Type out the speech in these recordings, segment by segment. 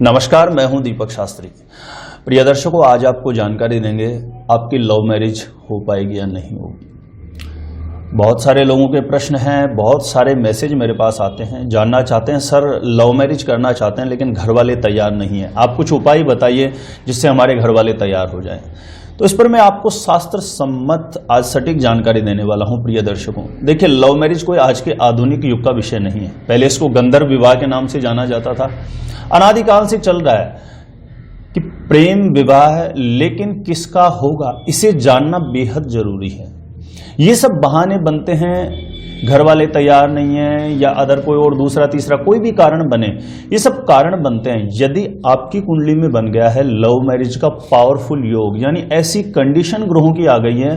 नमस्कार, मैं हूं दीपक शास्त्री। प्रिय दर्शकों, आज आपको जानकारी देंगे आपकी लव मैरिज हो पाएगी या नहीं होगी। बहुत सारे लोगों के प्रश्न हैं, बहुत सारे मैसेज मेरे पास आते हैं, जानना चाहते हैं सर लव मैरिज करना चाहते हैं लेकिन घर वाले तैयार नहीं है, आप कुछ उपाय बताइए जिससे हमारे घर वाले तैयार हो जाएं। तो इस पर मैं आपको शास्त्र सम्मत आज सटीक जानकारी देने वाला हूं। प्रिय दर्शकों, देखिए लव मैरिज कोई आज के आधुनिक युग का विषय नहीं है। पहले इसको गंधर्व विवाह के नाम से जाना जाता था। अनादिकाल से चल रहा है कि प्रेम विवाह है, लेकिन किसका होगा इसे जानना बेहद जरूरी है। ये सब बहाने बनते हैं, घर वाले तैयार नहीं है या अदर कोई और दूसरा तीसरा कोई भी कारण बने, ये सब कारण बनते हैं। यदि आपकी कुंडली में बन गया है लव मैरिज का पावरफुल योग, यानी ऐसी कंडीशन ग्रहों की आ गई है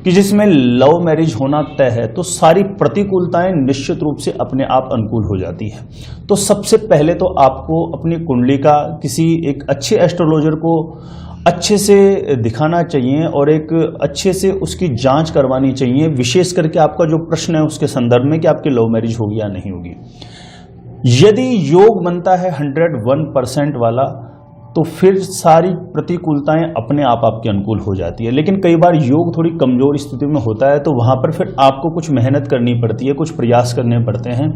कि जिसमें लव मैरिज होना तय है, तो सारी प्रतिकूलताएं निश्चित रूप से अपने आप अनुकूल हो जाती है। तो सबसे पहले तो आपको अपनी कुंडली का किसी एक अच्छे एस्ट्रोलॉजर को अच्छे से दिखाना चाहिए और एक अच्छे से उसकी जांच करवानी चाहिए, विशेष करके आपका जो प्रश्न है उसके संदर्भ में कि आपकी लव मैरिज होगी या नहीं होगी। यदि योग बनता है 101% वाला, तो फिर सारी प्रतिकूलताएं अपने आप आपके अनुकूल हो जाती है। लेकिन कई बार योग थोड़ी कमजोर स्थिति में होता है, तो वहां पर फिर आपको कुछ मेहनत करनी पड़ती है, कुछ प्रयास करने पड़ते हैं,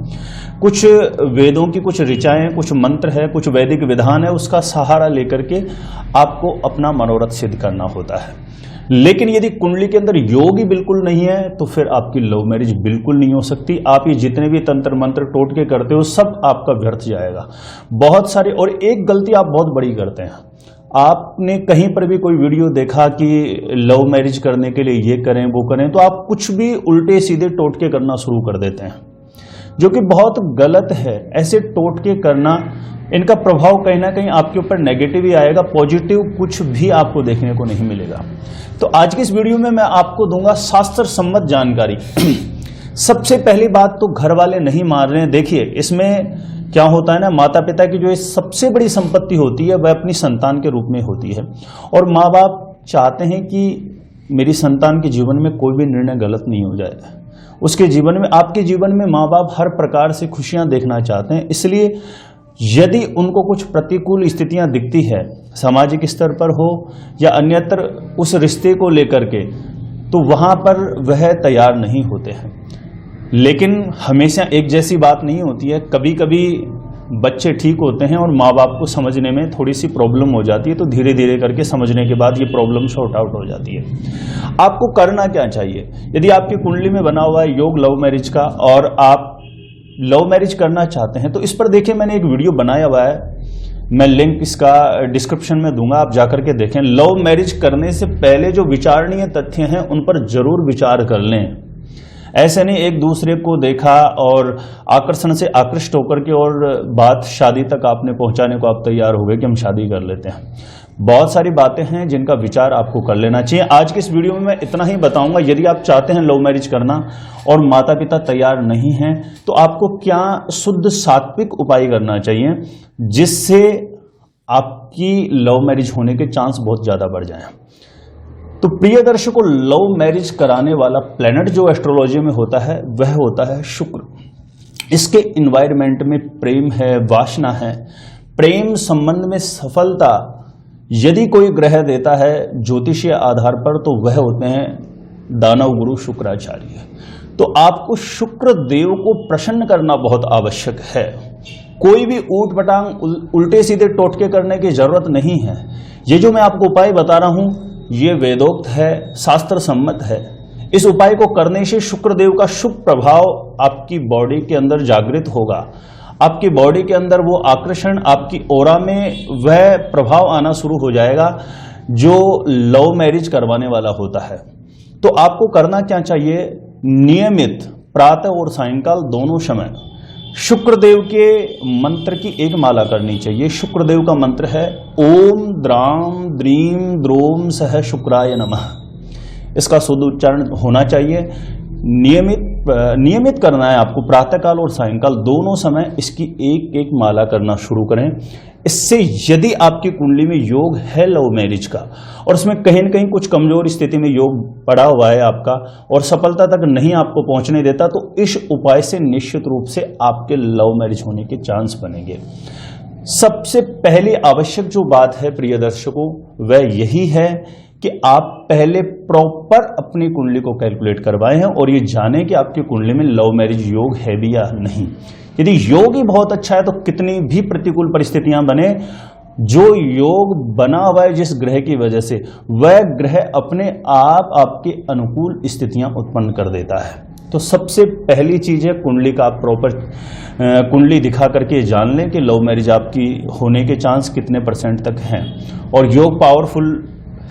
कुछ वेदों की कुछ ऋचाएं, कुछ मंत्र है, कुछ वैदिक विधान है, उसका सहारा लेकर के आपको अपना मनोरथ सिद्ध करना होता है। लेकिन यदि कुंडली के अंदर योग ही बिल्कुल नहीं है, तो फिर आपकी लव मैरिज बिल्कुल नहीं हो सकती। आप ये जितने भी तंत्र मंत्र टोटके करते हो सब आपका व्यर्थ जाएगा। बहुत सारे, और एक गलती आप बहुत बड़ी करते हैं, आपने कहीं पर भी कोई वीडियो देखा कि लव मैरिज करने के लिए ये करें वो करें, तो आप कुछ भी उल्टे सीधे टोटके करना शुरू कर देते हैं, जो कि बहुत गलत है। ऐसे टोटके करना, इनका प्रभाव कहीं ना कहीं आपके ऊपर नेगेटिव ही आएगा, पॉजिटिव कुछ भी आपको देखने को नहीं मिलेगा। तो आज की इस वीडियो में मैं आपको दूंगा शास्त्र सम्मत जानकारी। सबसे पहली बात तो घर वाले नहीं मान रहे हैं। देखिए इसमें क्या होता है ना, माता पिता की जो सबसे बड़ी संपत्ति होती है वह अपनी संतान के रूप में होती है, और माँ बाप चाहते हैं कि मेरी संतान के जीवन में कोई भी निर्णय गलत नहीं हो जाए। उसके जीवन में, आपके जीवन में माँ बाप हर प्रकार से खुशियां देखना चाहते हैं। इसलिए यदि उनको कुछ प्रतिकूल स्थितियां दिखती है, सामाजिक स्तर पर हो या अन्यत्र उस रिश्ते को लेकर के, तो वहां पर वह तैयार नहीं होते हैं। लेकिन हमेशा एक जैसी बात नहीं होती है। कभी कभी बच्चे ठीक होते हैं और माँ बाप को समझने में थोड़ी सी प्रॉब्लम हो जाती है, तो धीरे धीरे करके समझने के बाद ये प्रॉब्लम सॉर्ट आउट हो जाती है। आपको करना क्या चाहिए, यदि आपकी कुंडली में बना हुआ है योग लव मैरिज का और आप लव मैरिज करना चाहते हैं, तो इस पर देखिए मैंने एक वीडियो बनाया हुआ है, मैं लिंक इसका डिस्क्रिप्शन में दूंगा, आप जाकर के देखें। लव मैरिज करने से पहले जो विचारणीय तथ्य हैं उन पर जरूर विचार कर लें। ऐसे नहीं एक दूसरे को देखा और आकर्षण से आकृष्ट होकर के और बात शादी तक आपने पहुंचाने को आप तैयार हो गए कि हम शादी कर लेते हैं। बहुत सारी बातें हैं जिनका विचार आपको कर लेना चाहिए। आज के इस वीडियो में मैं इतना ही बताऊंगा। यदि आप चाहते हैं लव मैरिज करना और माता पिता तैयार नहीं हैं, तो आपको क्या शुद्ध सात्विक उपाय करना चाहिए जिससे आपकी लव मैरिज होने के चांस बहुत ज्यादा बढ़ जाएं। तो प्रिय दर्शकों, लव मैरिज कराने वाला प्लेनेट जो एस्ट्रोलॉजी में होता है वह होता है शुक्र। इसके इन्वायरमेंट में प्रेम है, वासना है, प्रेम संबंध में सफलता यदि कोई ग्रह देता है ज्योतिषीय आधार पर, तो वह होते हैं दानव गुरु शुक्राचार्य। तो आपको शुक्र देव को प्रसन्न करना बहुत आवश्यक है। कोई भी ऊट पटांग उल्टे सीधे टोटके करने की जरूरत नहीं है। ये जो मैं आपको उपाय बता रहा हूं ये वेदोक्त है, शास्त्र सम्मत है। इस उपाय को करने से शुक्र देव का शुभ प्रभाव आपकी बॉडी के अंदर जागृत होगा। आपकी बॉडी के अंदर वो आकर्षण, आपकी ओरा में वह प्रभाव आना शुरू हो जाएगा जो लव मैरिज करवाने वाला होता है। तो आपको करना क्या चाहिए, नियमित प्रातः और सायंकाल दोनों समय शुक्रदेव के मंत्र की एक माला करनी चाहिए। शुक्रदेव का मंत्र है ओम द्राम द्रीम द्रोम सह शुक्राय नमः। इसका शुद्ध उच्चारण होना चाहिए। नियमित नियमित करना है आपको, प्रातःकाल और सायंकाल दोनों समय इसकी एक एक माला करना शुरू करें। इससे यदि आपकी कुंडली में योग है लव मैरिज का और उसमें कहीं न कहीं कुछ कमजोर स्थिति में योग पड़ा हुआ है आपका और सफलता तक नहीं आपको पहुंचने देता, तो इस उपाय से निश्चित रूप से आपके लव मैरिज होने के चांस बनेंगे। सबसे पहली आवश्यक जो बात है प्रिय दर्शकों, वह यही है कि आप पहले प्रॉपर अपनी कुंडली को कैलकुलेट करवाएं हैं और ये जानें कि आपकी कुंडली में लव मैरिज योग है भी या नहीं। यदि योग ही बहुत अच्छा है तो कितनी भी प्रतिकूल परिस्थितियां बने, जो योग बना हुआ है जिस ग्रह की वजह से, वह ग्रह अपने आप आपके अनुकूल स्थितियां उत्पन्न कर देता है। तो सबसे पहली चीज है कुंडली का आप प्रॉपर कुंडली दिखा करके जान लें कि लव मैरिज आपकी होने के चांस कितने % तक हैं। और योग पावरफुल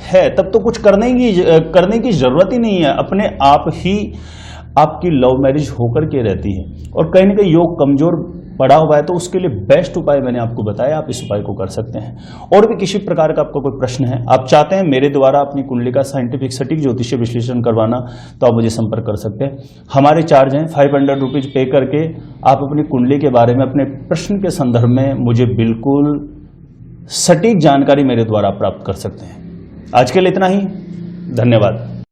है तब तो कुछ करने की जरूरत ही नहीं है, अपने आप ही आपकी लव मैरिज होकर के रहती है। और कहीं ना कहीं योग कमजोर पड़ा हुआ है तो उसके लिए बेस्ट उपाय मैंने आपको बताया, आप इस उपाय को कर सकते हैं। और भी किसी प्रकार का आपका कोई प्रश्न है, आप चाहते हैं मेरे द्वारा अपनी कुंडली का साइंटिफिक सटीक ज्योतिषीय विश्लेषण करवाना, तो आप मुझे संपर्क कर सकते हैं। हमारे चार्ज हैं 500 रुपीज पे करके आप अपनी कुंडली के बारे में अपने प्रश्न के संदर्भ में मुझे बिल्कुल सटीक जानकारी मेरे द्वारा प्राप्त कर सकते हैं। आज के लिए इतना ही, धन्यवाद।